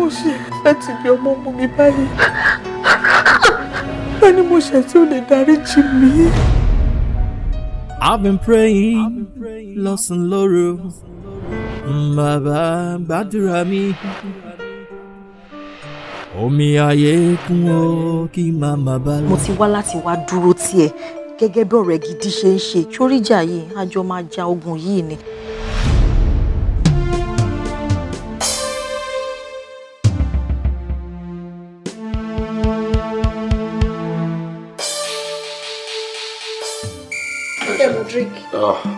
mo ṣe láti bí ọmọ mú mi báyìí? Báni mo ṣe tí ó lè dáríjì mí? I've been praying, lọ́sàn lóru, bàbá gbàdúrà mi. Omi ayé kún ó kí màmá bá lọ. Mo ti wá láti wá dúró tiẹ̀ gẹ́gẹ́ bí ọ̀rẹ́ gidi ṣe ń ṣe. Ṣóríjà yìí, a jọ máa ja ogun yìí ni. Drink.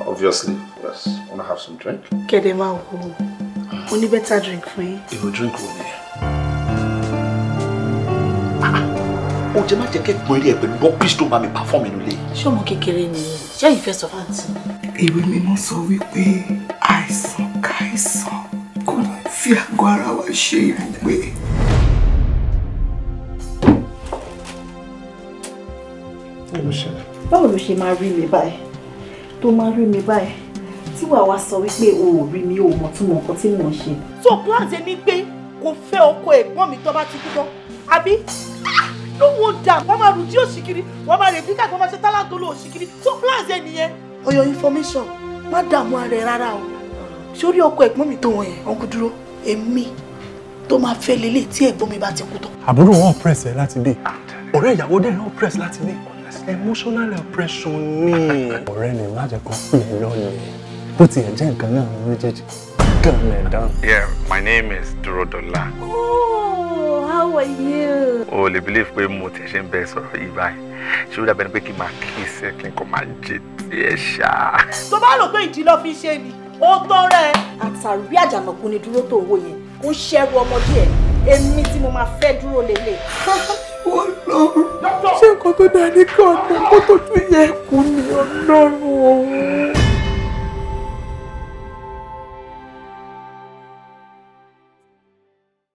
Obviously. Yes. Wanna have some drink? Kedema wo. Only better drink for you. You will drink with me. O jẹ́ má jẹ́ kẹ́ gbọ́n rí ẹ pẹ̀lú rubbish tó bá mi perform inú ilé. Ṣé ọmọ kékeré ni? Ṣé ìfẹ́ sọ fáǹtì? Ìwé mímọ́ sọ wípé àìsàn káìsàn kò ní fi àgọ́ ara wa ṣe ibùgbé. Báwo ló ṣe máa rí mi báyìí? Tó máa rí mi báyìí tí wàá wá sọ wípé o ò rí mi, o mọ̀ tún mọ̀ nǹkan tí mò ń ṣe. So plans ẹ ní pé kò fẹ́ ọkọ ẹ̀gbọ́n mi tó bá ti kú tán. Àbí? No wonder wọ́n máa rùjí òṣìkiri, wọ́n máa rèbí káàkiri, wọ́n máa ṣe tálágolo òṣìkiri. So plans ẹ nìyẹn. For your information, má dààmú ara ẹ rárá o. Sórí ọkọ ẹ̀gbọ́n mi tó wọ̀n yẹn, ọkùnrin dúró, èmi tó máa fẹ́ lélẹ̀ tí ẹ̀gbọ́n mi bá ti kú tán. Àbúrò wọn press ẹ láti bí. Ọ̀rẹ́ ìyàwó dẹ̀ náà press láti bí. Emotional oppression ni. Ọ̀rẹ́ ni má jẹ́ kó pè é lọ́lẹ̀. Bó tiẹ̀ jẹ́ nǹkan náà ní méjèèjì. Calm down. Yeah, my name is Durodola. Oh, how are you? O lè believe pé mo ti ṣe ń bẹ sọ̀rọ̀ yìí báyìí. Ṣé ó dàbẹ̀ ni pé kí n máa kiss ẹ kí n kò máa jẹ tiẹ̀ ṣá. Tó bá rò pé ìdí ló fi ṣe ni, ó tán rẹ̀. Àtàrí àjànàkú ni Dúró tó wò yẹn. Ó ṣẹ́rù ọmọdé ẹ̀. Èmi tí mo máa fẹ́ Dúró lélẹ̀. Ṣé nǹkan tó dáa ní kí ọ̀nà kó tó tún yẹ kú ni Ọlọ́run o?